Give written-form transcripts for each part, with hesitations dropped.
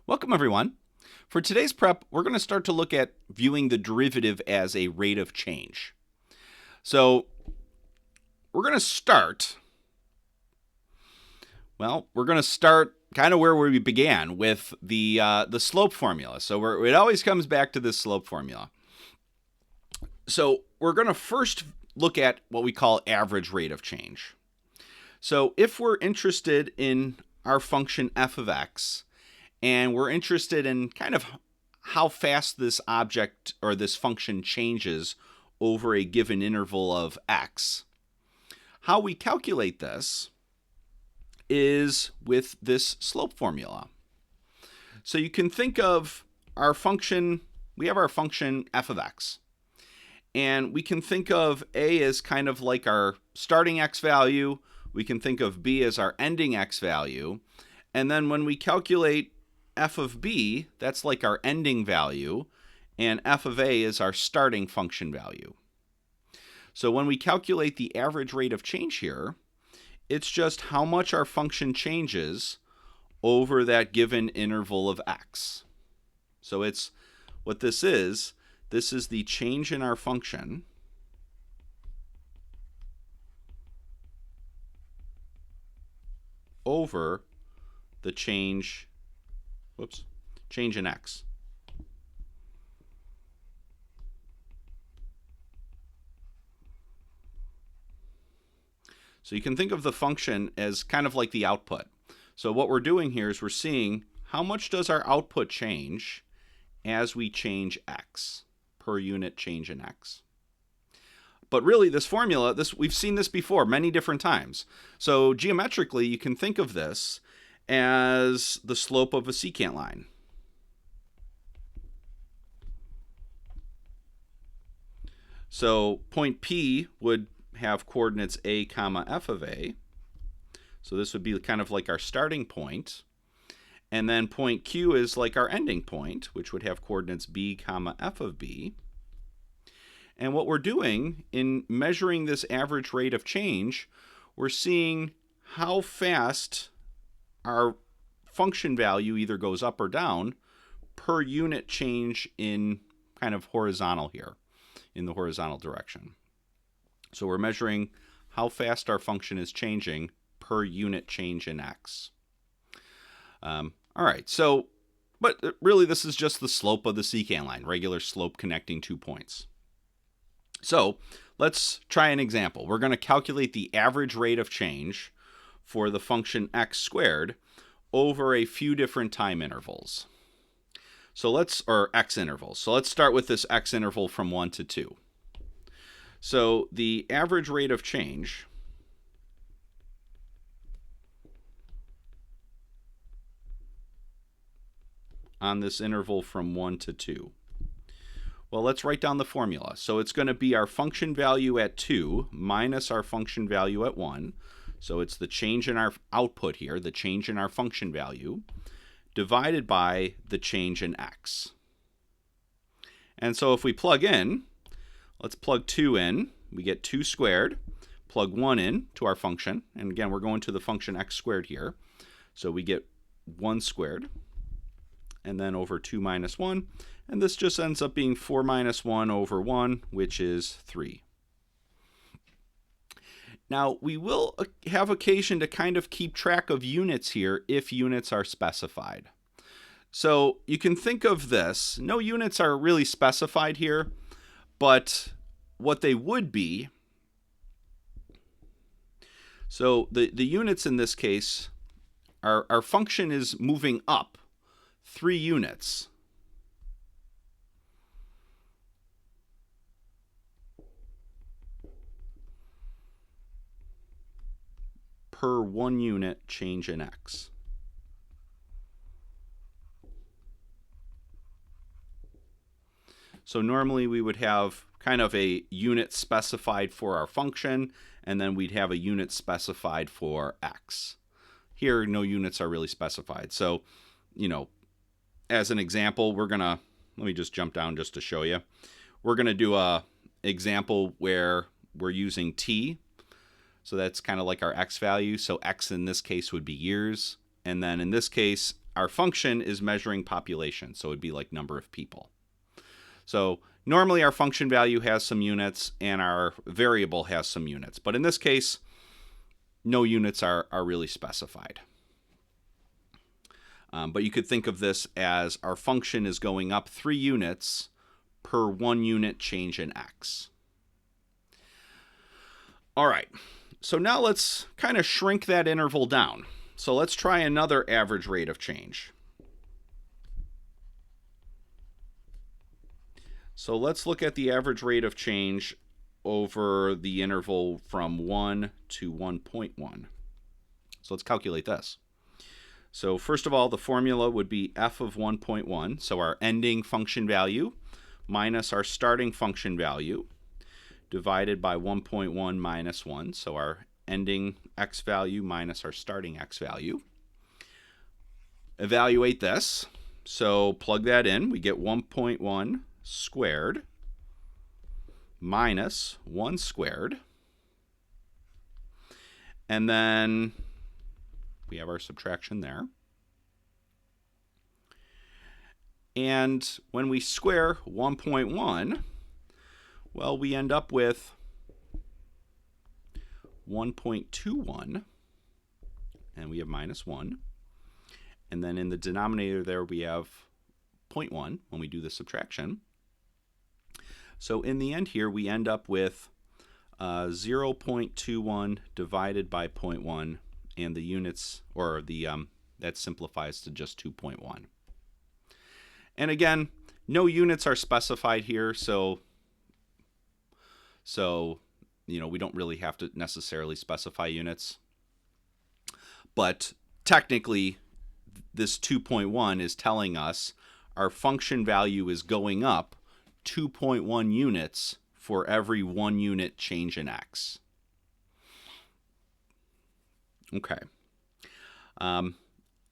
Welcome, everyone. For today's prep, we're going to start to look at viewing the derivative as a rate of change. So we're going to start, kind of where we began with the slope formula. So it always comes back to this slope formula. So we're going to first look at what we call average rate of change. So if we're interested in our function f of x, and we're interested in kind of how fast this object or this function changes over a given interval of x, how we calculate this is with this slope formula. So you can think of our function, we have our function f of x. And we can think of a as kind of like our starting x value. We can think of b as our ending x value. And then when we calculate f of b, that's like our ending value, and f of a is our starting function value. So when we calculate the average rate of change here, it's just how much our function changes over that given interval of x. So it's what this is the change in our function over the change in x. So you can think of the function as kind of like the output. So what we're doing here is we're seeing how much does our output change as we change x, per unit change in x. But really, this formula, we've seen this before many different times. So geometrically, you can think of this as the slope of a secant line. So point P would have coordinates a comma f of a. So this would be kind of like our starting point. And then point Q is like our ending point, which would have coordinates b comma f of b. And what we're doing in measuring this average rate of change, we're seeing how fast our function value either goes up or down per unit change in kind of horizontal here, in the horizontal direction. So we're measuring how fast our function is changing per unit change in x. All right, so, but really this is just the slope of the secant line, regular slope connecting 2 points. So let's try an example. We're going to calculate the average rate of change for the function x squared over a few different time intervals. Or x intervals. So let's start with this x interval from 1 to 2. So the average rate of change on this interval from 1 to 2. Well, let's write down the formula. So it's going to be our function value at 2 minus our function value at 1. So it's the change in our output here, the change in our function value, divided by the change in x. And so if we plug in, let's plug 2 in. We get 2 squared. Plug 1 in to our function. And again, we're going to the function x squared here. So we get 1 squared. And then over 2 minus 1. And this just ends up being 4 minus 1 over 1, which is 3. Now, we will have occasion to kind of keep track of units here if units are specified. So you can think of this. No units are really specified here, but what they would be, so the units in this case, our function is moving up 3 units. Per 1 unit change in x. So normally we would have kind of a unit specified for our function, and then we'd have a unit specified for x. Here, no units are really specified. So, as an example, let me just jump down just to show you. We're going to do a example where we're using t. So that's kind of like our x value. So x in this case would be years. And then in this case, our function is measuring population, so it'd be like number of people. So normally our function value has some units and our variable has some units, but in this case, no units are really specified. But you could think of this as our function is going up 3 units per 1 unit change in x. All right, so now let's kind of shrink that interval down. So let's try another average rate of change. So let's look at the average rate of change over the interval from 1 to 1.1. So let's calculate this. So first of all, the formula would be f of 1.1, so our ending function value minus our starting function value divided by 1.1 minus 1, so our ending x value minus our starting x value. Evaluate this. So plug that in. We get 1.1 squared minus 1 squared. And then we have our subtraction there. And when we square 1.1, well, we end up with 1.21, and we have minus 1. And then in the denominator there, we have 0.1 when we do the subtraction. So in the end here, we end up with 0.21 divided by 0.1, and the units, or the that simplifies to just 2.1. And again, no units are specified here, so you know, we don't really have to necessarily specify units. But technically, this 2.1 is telling us our function value is going up 2.1 units for every 1 unit change in x. Okay.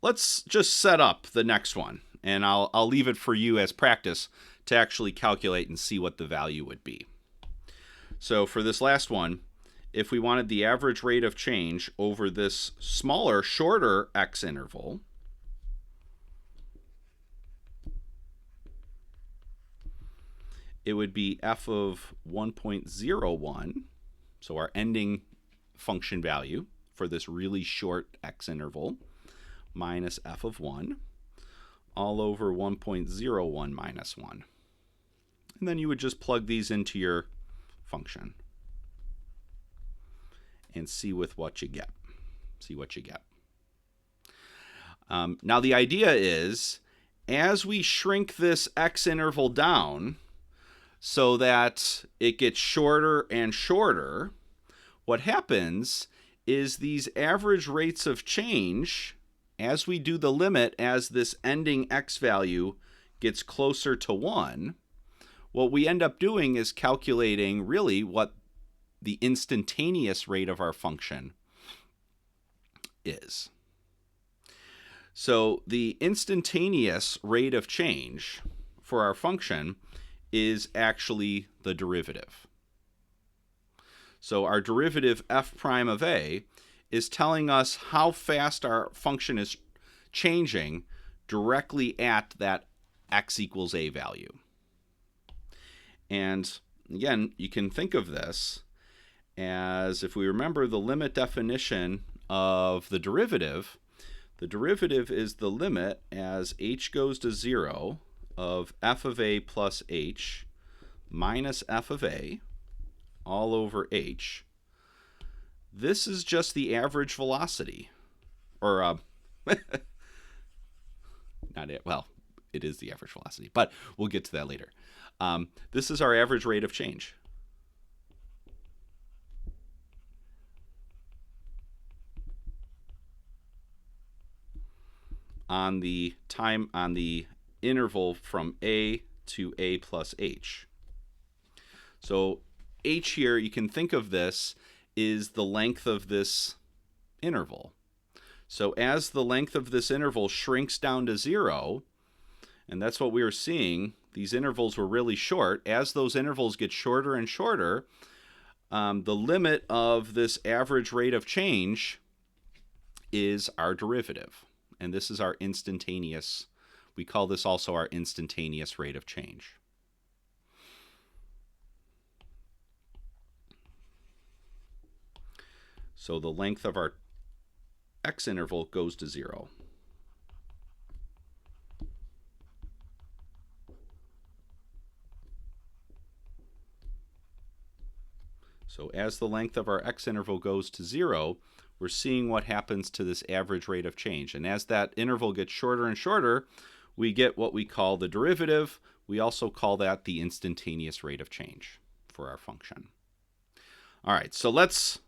Let's just set up the next one, and I'll leave it for you as practice to actually calculate and see what the value would be. So for this last one, if we wanted the average rate of change over this smaller, shorter x interval, it would be f of 1.01, so our ending function value for this really short x interval, minus f of 1, all over 1.01 minus 1. And then you would just plug these into your function and see with what you get. Now the idea is, as we shrink this x interval down so that it gets shorter and shorter, what happens is these average rates of change, as we do the limit, as this ending x value gets closer to 1, what we end up doing is calculating really what the instantaneous rate of our function is. So the instantaneous rate of change for our function is actually the derivative. So our derivative f prime of a is telling us how fast our function is changing directly at that x equals a value. And again, you can think of this as, if we remember the limit definition of the derivative is the limit as h goes to 0 of f of a plus h minus f of a all over h. This is just the average velocity, or not it. Well, it is the average velocity, but we'll get to that later. This is our average rate of change. On the interval from a to a plus h. So h here, you can think of this is the length of this interval. So as the length of this interval shrinks down to 0, and that's what we were seeing, these intervals were really short. As those intervals get shorter and shorter, the limit of this average rate of change is our derivative. and this is our instantaneous. We call this also our instantaneous rate of change. So the length of our x interval goes to 0. So as the length of our x interval goes to 0, we're seeing what happens to this average rate of change. And as that interval gets shorter and shorter, we get what we call the derivative. We also call that the instantaneous rate of change for our function. All right, so let's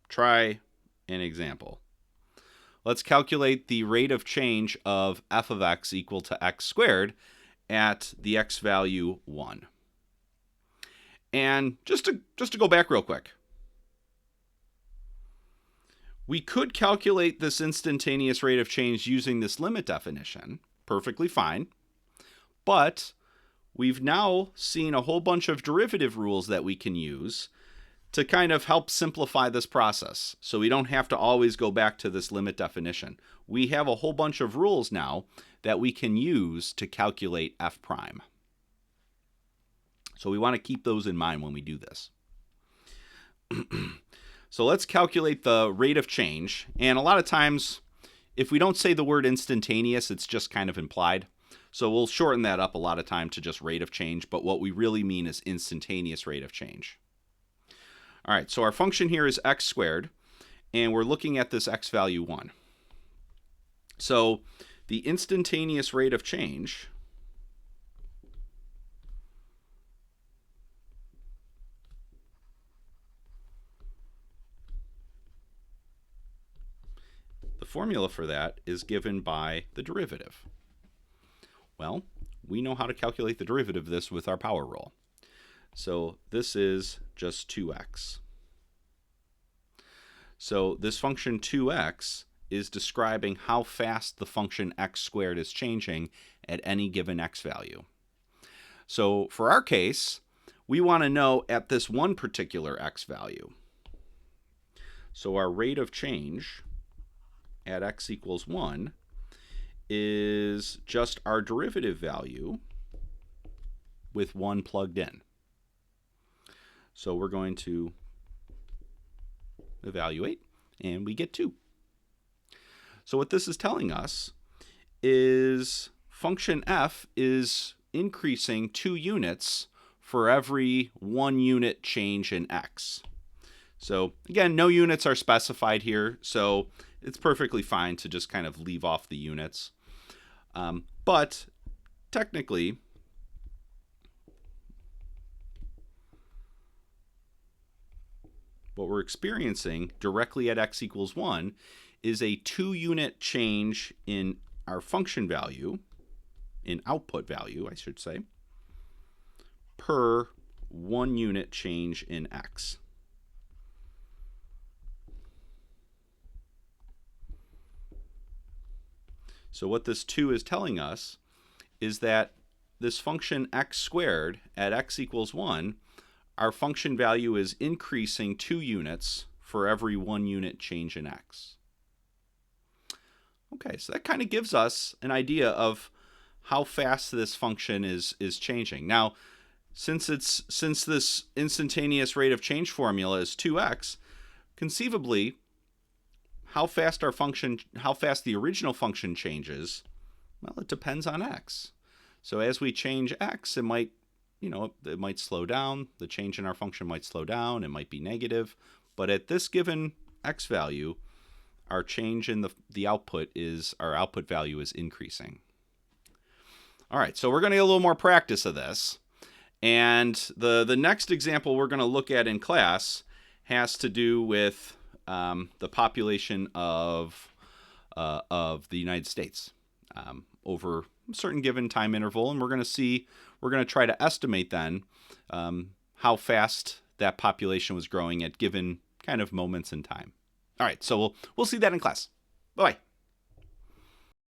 try an example. Let's calculate the rate of change of f of x equal to x squared at the x value 1. And just to go back real quick, we could calculate this instantaneous rate of change using this limit definition, perfectly fine, but we've now seen a whole bunch of derivative rules that we can use to kind of help simplify this process, so we don't have to always go back to this limit definition. We have a whole bunch of rules now that we can use to calculate f prime. So we want to keep those in mind when we do this. So let's calculate the rate of change. And a lot of times, if we don't say the word instantaneous, it's just kind of implied. So we'll shorten that up a lot of time to just rate of change. But what we really mean is instantaneous rate of change. All right, so our function here is x squared. And we're looking at this x value 1. So the instantaneous rate of change formula for that is given by the derivative. Well, we know how to calculate the derivative of this with our power rule. So this is just 2x. So this function 2x is describing how fast the function x squared is changing at any given x value. So for our case, we want to know at this one particular x value. So our rate of change at x equals 1 is just our derivative value with 1 plugged in. So we're going to evaluate, and we get 2. So what this is telling us is function f is increasing 2 units for every 1 unit change in x. So again, no units are specified here, so it's perfectly fine to just kind of leave off the units. But technically, what we're experiencing directly at x equals 1 is a 2-unit change in our function value, in output value, I should say, per 1 unit change in x. So what this 2 is telling us is that this function x squared at x equals 1, our function value is increasing 2 units for every 1 unit change in x. Okay, so that kind of gives us an idea of how fast this function is changing. Now, since this instantaneous rate of change formula is 2x, conceivably, how fast the original function changes, well, it depends on x. So as we change x, it might slow down. The change in our function might slow down. It might be negative. But at this given x value, our change in the output our output value is increasing. All right, so we're going to get a little more practice of this. And the next example we're going to look at in class has to do with the population of the United States over a certain given time interval, and we're going to try to estimate then how fast that population was growing at given kind of moments in time. All right, so we'll see that in class. Bye-bye.